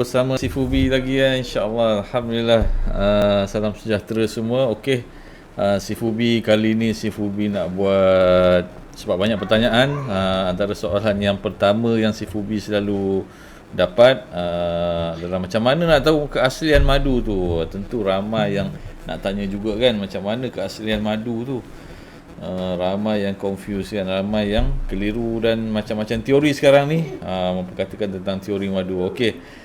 Bersama si Fubi lagi ya, insyaAllah. Alhamdulillah. Salam sejahtera semua. Okey, si Fubi kali ni si Fubi nak buat, sebab banyak pertanyaan. Antara soalan yang pertama yang si Fubi selalu dapat adalah macam mana nak tahu keaslian madu tu. Tentu ramai yang nak tanya juga kan, macam mana keaslian madu tu. Ramai yang confused kan, ramai yang keliru dan macam-macam teori sekarang ni memperkatakan tentang teori madu. Okey,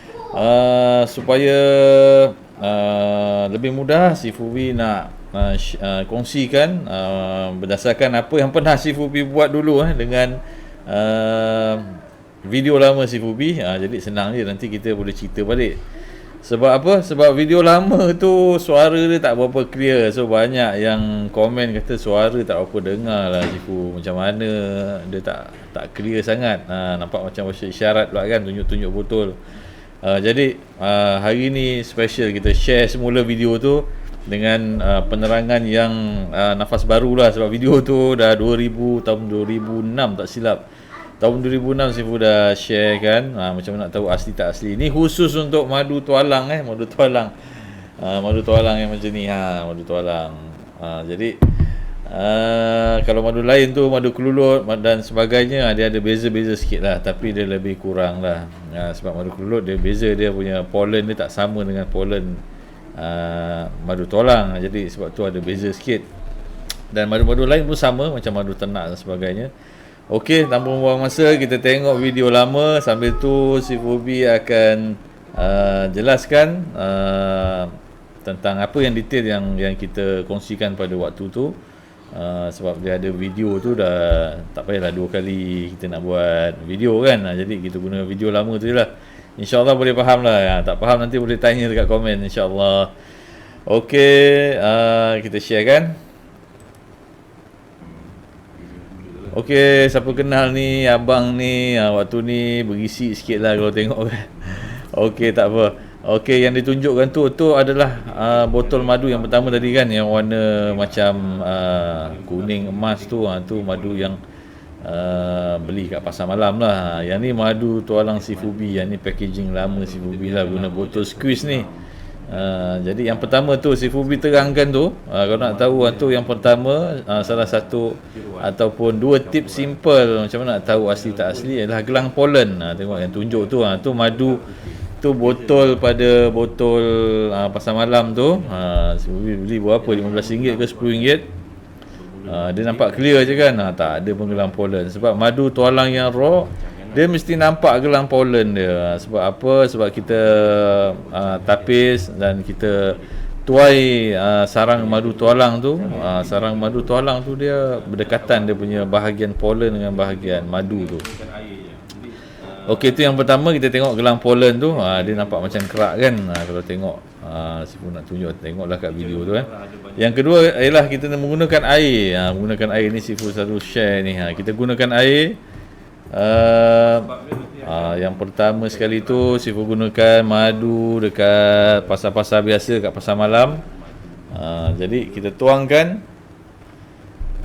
supaya lebih mudah, si Fubi nak kongsikan berdasarkan apa yang pernah si Fubi buat dulu dengan video lama si Fubi. Jadi senang je, nanti kita boleh cerita balik. Sebab apa? Sebab video lama tu suara dia tak berapa clear. So banyak yang komen kata suara tak berapa dengar lah Cipu. Macam mana dia tak clear sangat. Nampak macam bahasa isyarat pula kan, tunjuk-tunjuk botol. Jadi hari ni special, kita share semula video tu dengan penerangan yang nafas baru lah. Sebab video tu dah 2000, tahun 2006 tak silap. Tahun 2006 Sifu dah share kan, macam mana nak tahu asli tak asli. Ni khusus untuk madu tualang madu tualang. Madu tualang yang macam ni, madu tualang. Jadi kalau madu lain tu, madu kelulut dan sebagainya, dia ada beza-beza sikit lah, tapi dia lebih kurang lah. Sebab madu kelulut dia beza, dia punya pollen dia tak sama dengan pollen madu tualang. Jadi sebab tu ada beza sikit. Dan madu-madu lain pun sama, macam madu ternak dan sebagainya. Okey, tanpa membuang masa, kita tengok video lama. Sambil tu si Fubi akan jelaskan tentang apa yang detail yang kita kongsikan pada waktu tu. Sebab dia ada video tu, dah tak payahlah dua kali kita nak buat video kan. Jadi kita guna video lama tu je lah. InsyaAllah boleh faham lah. Tak faham nanti boleh tanya dekat komen, insyaAllah. Okey, kita share kan. Okey, siapa kenal ni abang ni, waktu ni berisi sikit lah kalau tengok kan. Okey, tak apa. Okey, yang ditunjukkan tu adalah botol madu yang pertama tadi kan, yang warna macam kuning emas tu. Tu madu yang beli kat pasar malam lah. Yang ni madu tualang si Fubi. Yang ni packaging lama si Fubi lah, guna botol squeeze ni. Jadi yang pertama tu si Fubi terangkan tu, kalau nak tahu tu yang pertama, salah satu ataupun dua tips simple macam mana nak tahu asli tak asli adalah gelang pollen. Tengok yang tunjuk tu, tu madu tu botol, pada botol pasar malam tu. Si Fubi beli berapa, RM15 ke RM10. Dia nampak clear je kan, tak ada pun gelang pollen. Sebab madu tualang yang raw, dia mesti nampak gelang pollen dia. Sebab apa? Sebab kita tapis dan kita tuai sarang madu tualang tu. Sarang madu tualang tu dia berdekatan, dia punya bahagian pollen dengan bahagian madu tu. Okey, tu yang pertama. Kita tengok gelang pollen tu, dia nampak macam kerak kan. Kalau tengok, Sifu nak tunjuk, tengoklah kat video tu kan. Yang kedua ialah kita menggunakan air. Menggunakan air ni Sifu selalu share ni. Kita gunakan air. Yang pertama sekali tu Sifu gunakan madu dekat pasar-pasar biasa, kat pasar malam. Jadi kita tuangkan.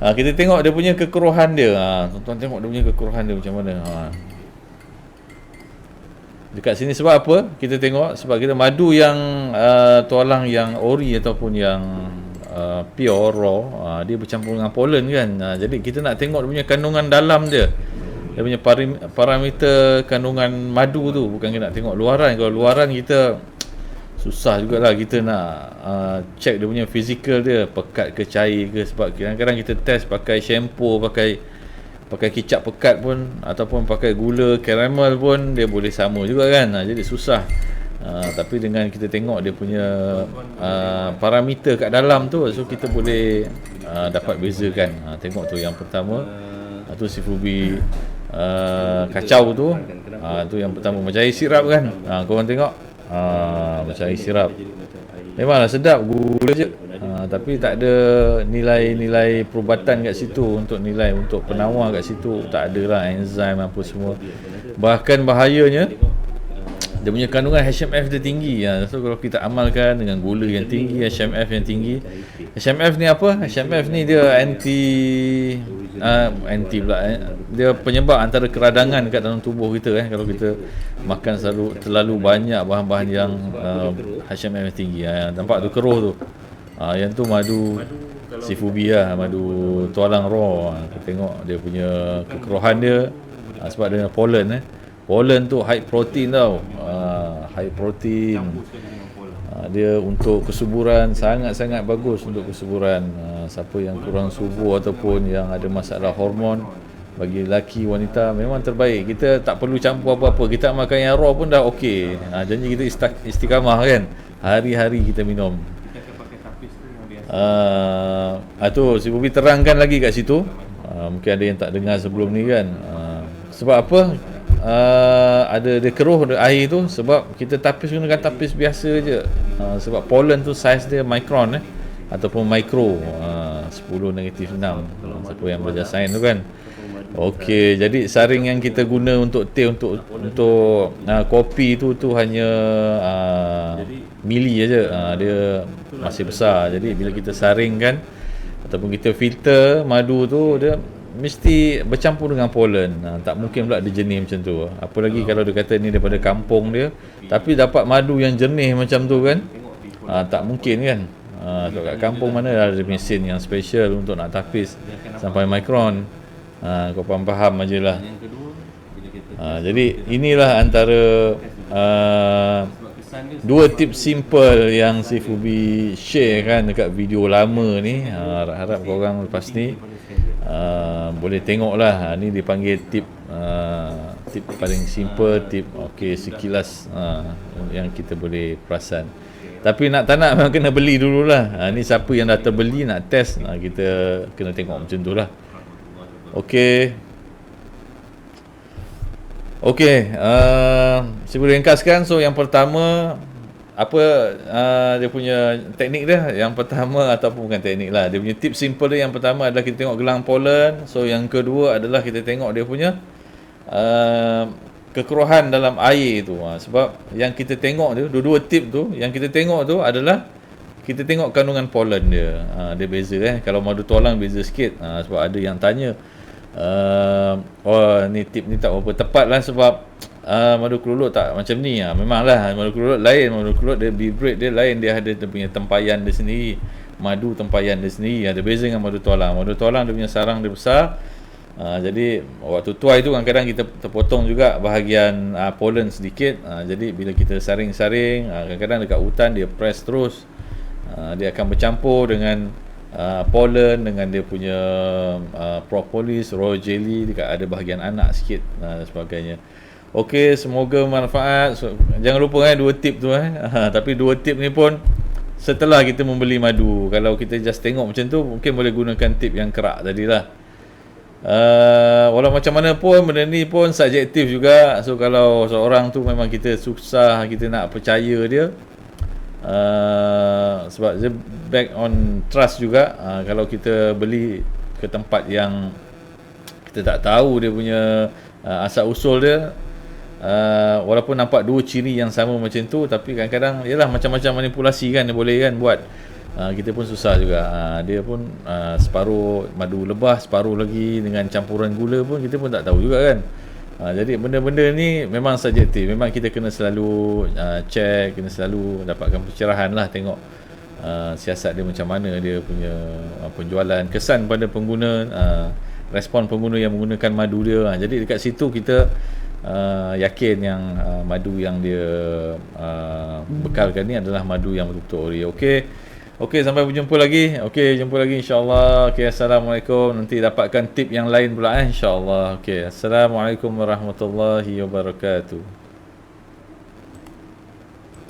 Kita tengok dia punya kekeruhan dia. Tuan-tuan tengok dia punya kekeruhan dia macam mana. Dekat sini sebab apa? Kita tengok sebab kita madu yang tualang yang ori ataupun yang pure raw, dia bercampur dengan pollen kan. Jadi kita nak tengok dia punya kandungan dalam dia. Dia punya parameter kandungan madu tu. Bukan kita nak tengok luaran. Kalau luaran kita susah jugalah kita nak check dia punya fizikal dia, pekat ke cair ke. Sebab kadang-kadang kita test pakai shampoo, pakai kicap pekat pun, ataupun pakai gula karamel pun, dia boleh sama juga kan. Jadi susah. Tapi dengan kita tengok dia punya parameter kat dalam tu, so kita boleh dapat bezakan. Tengok tu yang pertama, tu si Fubi kacau tu. Tu yang pertama, macam air sirap kan. Korang tengok, macam air sirap. Memanglah sedap, gula je. Tapi tak ada nilai-nilai perubatan kat situ, untuk nilai untuk penawar kat situ tak ada lah, enzim apa semua. Bahkan bahayanya, dia punya kandungan HMF dia tinggi. So kalau kita amalkan dengan gula yang tinggi, HMF yang tinggi. HMF ni apa? HMF ni dia anti pula dia penyebab antara keradangan kat dalam tubuh kita kalau kita makan terlalu banyak bahan-bahan yang HMM yang tinggi. Nampak tu keruh tu. Yang tu madu sifubia, madu tualang raw. Kita tengok dia punya kekeruhan dia sebab dia pollen pollen tu high protein tau. High protein. Dia untuk kesuburan sangat-sangat bagus untuk kesuburan. Siapa yang kurang subur ataupun yang ada masalah hormon, bagi lelaki wanita memang terbaik. Kita tak perlu campur apa-apa, kita makan yang raw pun dah okey. Janji kita istiqamah kan, hari-hari kita minum. Tu si Bobby terangkan lagi kat situ. Mungkin ada yang tak dengar sebelum ni kan. Sebab apa ada dia keruh air tu sebab kita tapis gunakan tapis biasa je. Sebab pollen tu saiz dia micron ataupun micro, 10-6. Siapa yang belajar sains tu kan. Okey, jadi saring yang kita guna untuk teh, untuk kopi tu hanya mili aja. Dia masih besar. Jadi bila kita saringkan ataupun kita filter madu tu, dia mesti bercampur dengan pollen. Tak mungkin pula dia jernih macam tu. Apalagi kalau dia kata ni daripada kampung dia, tapi dapat madu yang jernih macam tu kan, tak mungkin kan. So kat kampung mana ada mesin yang special untuk nak tapis sampai mikron. Kau faham je lah. Jadi inilah antara dua tips simple yang si Fubi share kan dekat video lama ni. Harap korang lepas ni boleh tengok lah. Ni dipanggil tip paling simple, tip okey sekilas yang kita boleh perasan. Tapi tak nak memang kena beli dululah. Ni siapa yang dah terbeli nak test, kita kena tengok macam tu lah. Okey, saya boleh ringkaskan. So yang pertama, apa dia punya teknik dia? Yang pertama, ataupun bukan teknik lah, dia punya tip simple dia yang pertama adalah kita tengok gelang pollen. So yang kedua adalah kita tengok dia punya kekeruhan dalam air tu. Sebab yang kita tengok tu, dua-dua tip tu, yang kita tengok tu adalah kita tengok kandungan pollen dia. Dia beza Kalau madu tualang beza sikit. Sebab ada yang tanya, ni tip ni tak berapa tepat lah sebab madu kelulut tak macam ni. Memanglah madu kelulut lain. Madu kelulut dia vibrate dia lain, dia ada dia punya tempayan dia sendiri. Madu tempayan dia sendiri ada beza dengan madu tualang. Madu tualang dia punya sarang dia besar. Jadi waktu tuai tu kadang-kadang kita terpotong juga bahagian pollen sedikit. Jadi bila kita saring-saring, kadang-kadang dekat hutan dia press terus, dia akan bercampur dengan pollen dengan dia punya propolis, royal jelly, dekat ada bahagian anak sikit dan sebagainya. Okey, semoga manfaat. Jangan lupa dua tip tu tapi dua tip ni pun setelah kita membeli madu. Kalau kita just tengok macam tu, mungkin boleh gunakan tip yang kerak tadilah. Walau macam mana pun benda ni pun subjektif juga. So kalau seorang tu memang kita susah, kita nak percaya dia, sebab dia back on trust juga. Kalau kita beli ke tempat yang kita tak tahu dia punya asal usul dia, walaupun nampak dua ciri yang sama macam tu, tapi kadang-kadang yalah macam-macam manipulasi kan dia boleh kan buat. Kita pun susah juga. Dia pun separuh madu lebah, separuh lagi dengan campuran gula pun kita pun tak tahu juga kan. Jadi benda-benda ni memang subjektif. Memang kita kena selalu check, kena selalu dapatkan pencerahan lah, tengok siasat dia macam mana, dia punya penjualan, kesan pada pengguna, respon pengguna yang menggunakan madu dia. Jadi dekat situ kita yakin yang madu yang dia bekalkan ni adalah madu yang betul-betul ori. Okey, sampai berjumpa lagi. Okey, jumpa lagi insya-Allah. Okey, assalamualaikum. Nanti dapatkan tip yang lain pula insya-Allah. Okey, assalamualaikum warahmatullahi wabarakatuh.